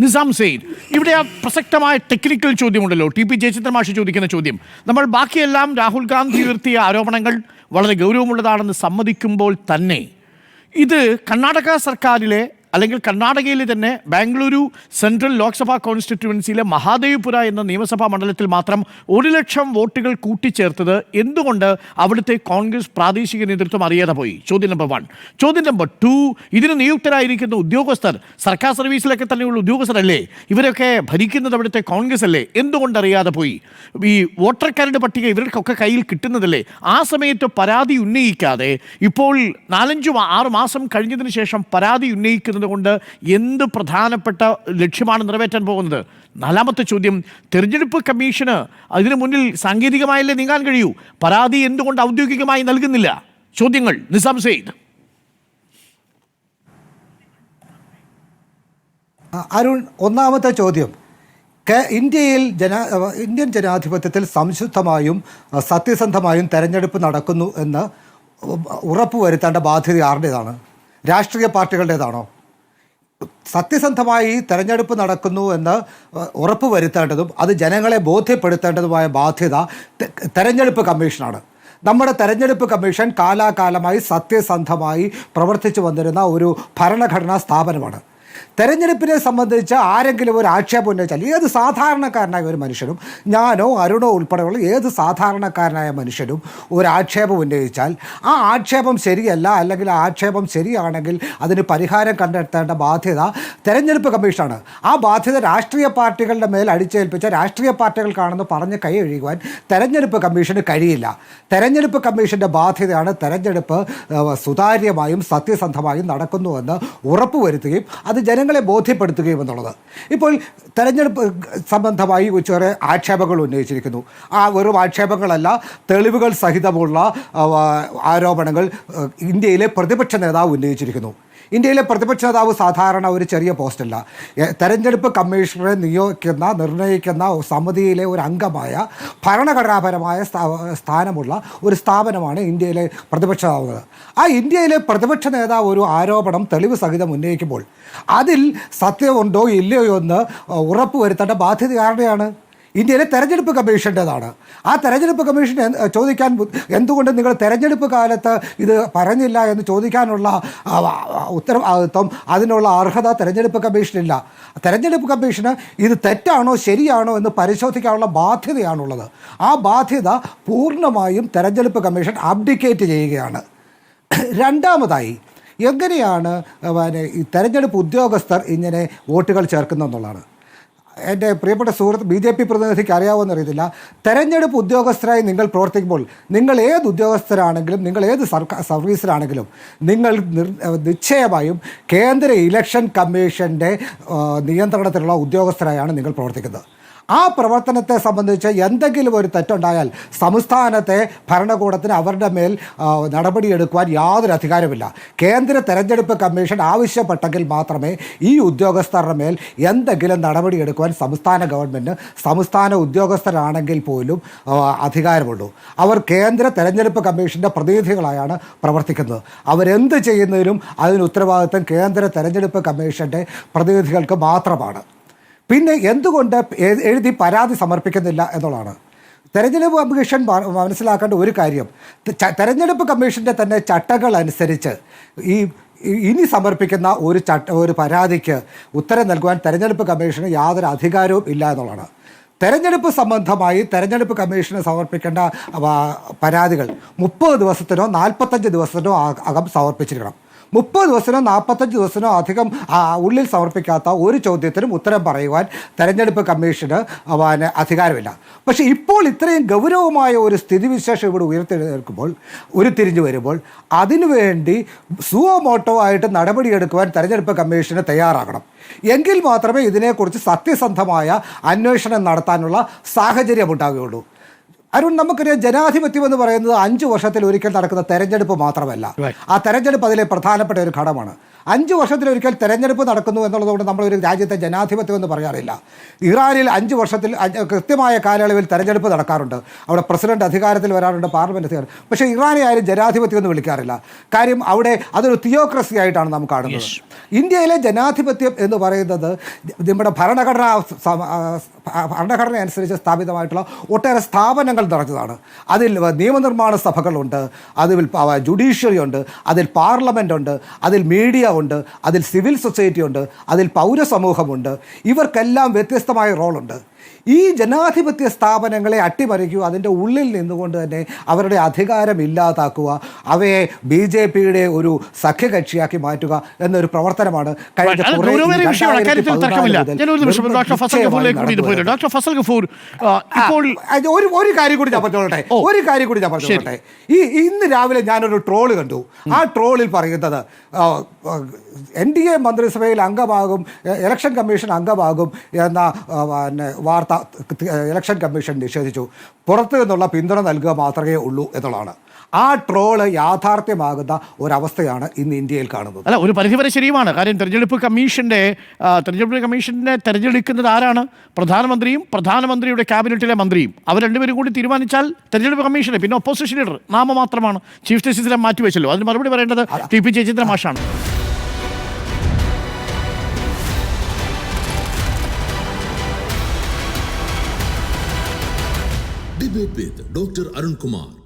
നിസാം സെയ്ദ്, ഇവിടെ ആ പ്രസക്തമായ ടെക്നിക്കൽ ചോദ്യമുണ്ടല്ലോ, ടി പി ജയചന്ദ്രൻ മാഷി ചോദിക്കുന്ന ചോദ്യം. നമ്മൾ ബാക്കിയെല്ലാം രാഹുൽ ഗാന്ധി ഉയർത്തിയ ആരോപണങ്ങൾ വളരെ ഗൗരവമുള്ളതാണെന്ന് സമ്മതിക്കുമ്പോൾ തന്നെ ഇത് കർണാടക സർക്കാരിലെ അല്ലെങ്കിൽ കർണാടകയിലെ തന്നെ ബാംഗ്ലൂരു സെൻട്രൽ ലോക്സഭാ കോൺസ്റ്റിറ്റ്യുവൻസിയിലെ മഹാദേവ്പുര എന്ന നിയമസഭാ മണ്ഡലത്തിൽ മാത്രം 1,00,000 വോട്ടുകൾ കൂട്ടിച്ചേർത്തത് എന്തുകൊണ്ട് അവിടുത്തെ കോൺഗ്രസ് പ്രാദേശിക നേതൃത്വം അറിയാതെ പോയി? ചോദ്യം നമ്പർ 1. ചോദ്യം നമ്പർ 2, ഇതിന് നിയുക്തരായിരിക്കുന്ന ഉദ്യോഗസ്ഥർ സർക്കാർ സർവീസിലൊക്കെ തന്നെയുള്ള ഉദ്യോഗസ്ഥരല്ലേ? ഇവരൊക്കെ ഭരിക്കുന്നത് അവിടുത്തെ കോൺഗ്രസ് അല്ലേ? എന്തുകൊണ്ട് അറിയാതെ പോയി? ഈ വോട്ടർ കാർഡ് പട്ടിക ഇവർക്കൊക്കെ കയ്യിൽ കിട്ടുന്നതല്ലേ? ആ സമയത്ത് പരാതി ഉന്നയിക്കാതെ ഇപ്പോൾ 4-6 മാസം കഴിഞ്ഞതിന് ശേഷം പരാതി ഉന്നയിക്കുന്നത് കൊണ്ട് എന്ത് പ്രധാനപ്പെട്ട ലക്ഷ്യമാണ് നിറവേറ്റാൻ പോകുന്നത്? 4ാമത്തെ ചോദ്യം, തെരഞ്ഞെടുപ്പ് കമ്മീഷന് അതിനു മുന്നിൽ സാങ്കേതികമായല്ലേ നീങ്ങാൻ കഴിയൂ? പരാതി എന്തുകൊണ്ട് ഔദ്യോഗികമായി നൽകുന്നില്ല? ചോദ്യങ്ങൾ. നിസാം സെയ്ദ്. അരുൺ, ഒന്നാമത്തെ ചോദ്യം, ഇന്ത്യൻ ജനാധിപത്യത്തിൽ സംശുദ്ധമായും സത്യസന്ധമായും തെരഞ്ഞെടുപ്പ് നടക്കുന്നു എന്ന് ഉറപ്പുവരുത്തേണ്ട ബാധ്യത ആരുടേതാണ്? രാഷ്ട്രീയ പാർട്ടികളുടേതാണോ? സത്യസന്ധമായി തെരഞ്ഞെടുപ്പ് നടക്കുന്നു എന്ന് ഉറപ്പുവരുത്തേണ്ടതും അത് ജനങ്ങളെ ബോധ്യപ്പെടുത്തേണ്ടതുമായ ബാധ്യത തെരഞ്ഞെടുപ്പ് കമ്മീഷനാണ്. നമ്മുടെ തെരഞ്ഞെടുപ്പ് കമ്മീഷൻ കാലാകാലമായി സത്യസന്ധമായി പ്രവർത്തിച്ചു വന്നിരുന്ന ഒരു ഭരണഘടനാ സ്ഥാപനമാണ്. തെരഞ്ഞെടുപ്പിനെ സംബന്ധിച്ച് ആരെങ്കിലും ഒരു ആക്ഷേപം ഉന്നയിച്ചാൽ, ഏത് സാധാരണക്കാരനായ ഒരു മനുഷ്യനും, ഞാനോ അരുണോ ഉൾപ്പെടെയുള്ള ഏത് സാധാരണക്കാരനായ മനുഷ്യനും ഒരു ആക്ഷേപം ഉന്നയിച്ചാൽ ആ ആക്ഷേപം ശരിയല്ല, അല്ലെങ്കിൽ ആ ആക്ഷേപം ശരിയാണെങ്കിൽ അതിന് പരിഹാരം കണ്ടെത്തേണ്ട ബാധ്യത തെരഞ്ഞെടുപ്പ് കമ്മീഷനാണ്. ആ ബാധ്യത രാഷ്ട്രീയ പാർട്ടികളുടെ മേൽ അടിച്ചേൽപ്പിച്ച രാഷ്ട്രീയ പാർട്ടികൾക്കാണെന്ന് പറഞ്ഞ് കൈ ഒഴിയുവാൻ തെരഞ്ഞെടുപ്പ് കമ്മീഷന് കഴിയില്ല. തെരഞ്ഞെടുപ്പ് കമ്മീഷൻ്റെ ബാധ്യതയാണ് തെരഞ്ഞെടുപ്പ് സുതാര്യമായും സത്യസന്ധമായും നടക്കുന്നുവെന്ന് ഉറപ്പുവരുത്തുകയും അത് ജനങ്ങളെ ബോധ്യപ്പെടുത്തുകയും എന്നുള്ളത്. ഇപ്പോൾ തെരഞ്ഞെടുപ്പ് സംബന്ധമായി ചെറിയ ആക്ഷേപങ്ങൾ ഉന്നയിച്ചിരിക്കുന്നു. ആ വെറും ആക്ഷേപങ്ങളല്ല, തെളിവുകൾ സഹിതമുള്ള ആരോപണങ്ങൾ ഇന്ത്യയിലെ പ്രതിപക്ഷ നേതാവ് ഉന്നയിച്ചിരിക്കുന്നു. ഇന്ത്യയിലെ പ്രതിപക്ഷ നേതാവ് സാധാരണ ഒരു ചെറിയ പോസ്റ്റല്ല. തെരഞ്ഞെടുപ്പ് കമ്മീഷണറെ നിർണ്ണയിക്കുന്ന സമിതിയിലെ ഒരു അംഗമായ ഭരണഘടനാപരമായ സ്ഥാനമുള്ള ഒരു സ്ഥാപനമാണ് ഇന്ത്യയിലെ പ്രതിപക്ഷ നേതാവ്. ആ ഇന്ത്യയിലെ പ്രതിപക്ഷ നേതാവ് ഒരു ആരോപണം തെളിവ് സഹിതം ഉന്നയിക്കുമ്പോൾ അതിൽ സത്യമുണ്ടോ ഇല്ലയോ എന്ന് ഉറപ്പുവരുത്തേണ്ട ബാധ്യത ആരുടെയാണ്? ഇന്ത്യയിലെ തെരഞ്ഞെടുപ്പ് കമ്മീഷൻ്റേതാണ്. ആ തെരഞ്ഞെടുപ്പ് കമ്മീഷൻ ചോദിക്കാൻ, എന്തുകൊണ്ട് നിങ്ങൾ തെരഞ്ഞെടുപ്പ് കാലത്ത് ഇത് പറഞ്ഞില്ല എന്ന് ചോദിക്കാനുള്ള ഉത്തരവാദിത്വം, അതിനുള്ള അർഹത തെരഞ്ഞെടുപ്പ് കമ്മീഷനില്ല. തെരഞ്ഞെടുപ്പ് കമ്മീഷന് ഇത് തെറ്റാണോ ശരിയാണോ എന്ന് പരിശോധിക്കാനുള്ള ബാധ്യതയാണുള്ളത്. ആ ബാധ്യത പൂർണ്ണമായും തെരഞ്ഞെടുപ്പ് കമ്മീഷൻ അബ്ഡിക്കേറ്റ് ചെയ്യുകയാണ്. രണ്ടാമതായി, എങ്ങനെയാണ് ഈ തെരഞ്ഞെടുപ്പ് ഉദ്യോഗസ്ഥർ ഇങ്ങനെ വോട്ടുകൾ ചേർക്കുന്നതെന്നുള്ളതാണ്. എൻ്റെ പ്രിയപ്പെട്ട സുഹൃത്ത് BJP പ്രതിനിധിക്ക് അറിയാവുമെന്ന് അറിയത്തില്ല. തെരഞ്ഞെടുപ്പ് ഉദ്യോഗസ്ഥരായി നിങ്ങൾ പ്രവർത്തിക്കുമ്പോൾ, നിങ്ങൾ ഏത് ഉദ്യോഗസ്ഥരാണെങ്കിലും, നിങ്ങൾ ഏത് സർവീസിലാണെങ്കിലും, നിങ്ങൾ നിശ്ചയമായും കേന്ദ്ര ഇലക്ഷൻ കമ്മീഷൻ്റെ നിയന്ത്രണത്തിലുള്ള ഉദ്യോഗസ്ഥരായാണ് നിങ്ങൾ പ്രവർത്തിക്കുന്നത്. ആ പ്രവർത്തനത്തെ സംബന്ധിച്ച് എന്തെങ്കിലും ഒരു തെറ്റുണ്ടായാൽ സംസ്ഥാനത്തെ ഭരണകൂടത്തിന് അവരുടെ മേൽ നടപടിയെടുക്കുവാൻ യാതൊരു അധികാരമില്ല. കേന്ദ്ര തെരഞ്ഞെടുപ്പ് കമ്മീഷൻ ആവശ്യപ്പെട്ടെങ്കിൽ മാത്രമേ ഈ ഉദ്യോഗസ്ഥരുടെ മേൽ എന്തെങ്കിലും നടപടിയെടുക്കുവാൻ സംസ്ഥാന ഗവൺമെൻറ്, സംസ്ഥാന ഉദ്യോഗസ്ഥരാണെങ്കിൽ പോലും അധികാരമുള്ളൂ. അവർ കേന്ദ്ര തെരഞ്ഞെടുപ്പ് കമ്മീഷൻ്റെ പ്രതിനിധികളായാണ് പ്രവർത്തിക്കുന്നത്. അവരെന്ത് ചെയ്യുന്നതിനും അതിന് ഉത്തരവാദിത്വം കേന്ദ്ര തെരഞ്ഞെടുപ്പ് കമ്മീഷൻ്റെ പ്രതിനിധികൾക്ക് മാത്രമാണ്. പിന്നെ എന്തുകൊണ്ട് എഴുതി പരാതി സമർപ്പിക്കുന്നില്ല എന്നുള്ളതാണ്. തെരഞ്ഞെടുപ്പ് കമ്മീഷൻ മനസ്സിലാക്കേണ്ട ഒരു കാര്യം, തെരഞ്ഞെടുപ്പ് കമ്മീഷൻ്റെ തന്നെ ചട്ടങ്ങൾ അനുസരിച്ച് ഇനി സമർപ്പിക്കുന്ന ഒരു പരാതിക്ക് ഉത്തരം നൽകുവാൻ തെരഞ്ഞെടുപ്പ് കമ്മീഷന് യാതൊരു അധികാരവും ഇല്ല എന്നുള്ളതാണ്. തെരഞ്ഞെടുപ്പ് സംബന്ധമായി തെരഞ്ഞെടുപ്പ് കമ്മീഷന് സമർപ്പിക്കേണ്ട പരാതികൾ 30 ദിവസത്തിനോ 45 ദിവസത്തിനോ അകം സമർപ്പിച്ചിരിക്കണം. 30 ദിവസത്തിനോ 45 ദിവസത്തിനോ അധികം ഉള്ളിൽ സമർപ്പിക്കാത്ത ഒരു ചോദ്യത്തിനും ഉത്തരം പറയുവാൻ തെരഞ്ഞെടുപ്പ് കമ്മീഷന് അധികാരമില്ല. പക്ഷേ ഇപ്പോൾ ഇത്രയും ഗൗരവമായ ഒരു സ്ഥിതിവിശേഷം ഇവിടെ ഉയർത്തിയെടുക്കുമ്പോൾ, ഉരുത്തിരിഞ്ഞു വരുമ്പോൾ, അതിനുവേണ്ടി സുവമോട്ടോ ആയിട്ട് നടപടിയെടുക്കുവാൻ തെരഞ്ഞെടുപ്പ് കമ്മീഷന് തയ്യാറാകണം. എങ്കിൽ മാത്രമേ ഇതിനെക്കുറിച്ച് സത്യസന്ധമായ അന്വേഷണം നടത്താനുള്ള സാഹചര്യം ഉണ്ടാവുകയുള്ളൂ. അരുൺ, നമുക്കറിയാം, ജനാധിപത്യം എന്ന് പറയുന്നത് 5 വർഷത്തിൽ ഒരിക്കൽ നടക്കുന്ന തെരഞ്ഞെടുപ്പ് മാത്രമല്ല. ആ തെരഞ്ഞെടുപ്പ് അതിലെ പ്രധാനപ്പെട്ട ഒരു ഘടകമാണ്. 5 വർഷത്തിലൊരിക്കൽ തെരഞ്ഞെടുപ്പ് നടക്കുന്നു എന്നുള്ളതുകൊണ്ട് നമ്മളൊരു രാജ്യത്തെ ജനാധിപത്യം എന്ന് പറയാറില്ല. ഇറാനിൽ 5 വർഷത്തിൽ കൃത്യമായ കാലയളവിൽ തെരഞ്ഞെടുപ്പ് നടക്കാറുണ്ട്. അവിടെ പ്രസിഡന്റ് അധികാരത്തിൽ വരാറുണ്ട്, പാർലമെന്റ് അധികാരം. പക്ഷേ ഇറാനെ ആരും ജനാധിപത്യം എന്ന് വിളിക്കാറില്ല. കാര്യം അവിടെ അതൊരു തിയോക്രസി ആയിട്ടാണ് നാം കാണുന്നത്. ഇന്ത്യയിലെ ജനാധിപത്യം എന്ന് പറയുന്നത് നമ്മുടെ ഭരണഘടന അനുസരിച്ച് സ്ഥാപിതമായിട്ടുള്ള ഒട്ടേറെ സ്ഥാപനങ്ങൾ നിറഞ്ഞതാണ്. അതിൽ നിയമനിർമ്മാണ സഭകളുണ്ട്, അതിൽ ജുഡീഷ്യറി ഉണ്ട്, അതിൽ പാർലമെൻ്റ് ഉണ്ട്, അതിൽ മീഡിയ ഉണ്ട്, അതിൽ സിവിൽ സൊസൈറ്റി ഉണ്ട്, അതിൽ പൗരസമൂഹമുണ്ട്. ഇവർക്കെല്ലാം വ്യത്യസ്തമായ റോളുണ്ട്. ഈ ജനാധിപത്യ സ്ഥാപനങ്ങളെ അട്ടിമറിക്കുക, അതിൻ്റെ ഉള്ളിൽ നിന്നുകൊണ്ട് തന്നെ അവരുടെ അധികാരം ഇല്ലാതാക്കുക, അവയെ BJPയുടെ ഒരു സഖ്യകക്ഷിയാക്കി മാറ്റുക എന്നൊരു പ്രവർത്തനമാണ് കഴിഞ്ഞ ഒരു കാര്യം കൂടി ഞാൻ പറഞ്ഞോട്ടെ. ഇന്ന് രാവിലെ ഞാനൊരു ട്രോള് കണ്ടു. ആ ട്രോളിൽ പറയുന്നത് NDA മന്ത്രിസഭയിൽ അംഗമാകും, ഇലക്ഷൻ കമ്മീഷൻ അംഗമാകും എന്ന വാർത്ത ഇലക്ഷൻ കമ്മീഷൻ നിഷേധിച്ചു. പുറത്തു നിന്നുള്ള പിന്തുണ നൽകുക മാത്രമേ ഉള്ളൂ എന്നുള്ളതാണ്. ആ ട്രോള് യാഥാർത്ഥ്യമാകുന്ന ഒരവസ്ഥയാണ് ഇന്ന് ഇന്ത്യയിൽ കാണുന്നത്. അല്ല, ഒരു പരിധിവരെ ശരിയുമാണ്. കാര്യം തെരഞ്ഞെടുപ്പ് കമ്മീഷനെ തെരഞ്ഞെടുക്കുന്നത് ആരാണ്? പ്രധാനമന്ത്രിയും പ്രധാനമന്ത്രിയുടെ ക്യാബിനറ്റിലെ മന്ത്രിയും. അവർ രണ്ടുപേരും കൂടി തീരുമാനിച്ചാൽ തെരഞ്ഞെടുപ്പ് കമ്മീഷനെ, പിന്നെ ഒപ്പോസിഷൻ ലീഡർ നാമമാത്രമാണ്. ചീഫ് ജസ്റ്റിസിനെ മാറ്റിവെച്ചല്ലോ. അതിന് മറുപടി പറയേണ്ടത് TP ജയചന്ദ്രൻ മാഷാണ്. Debate with Dr. Arun Kumar.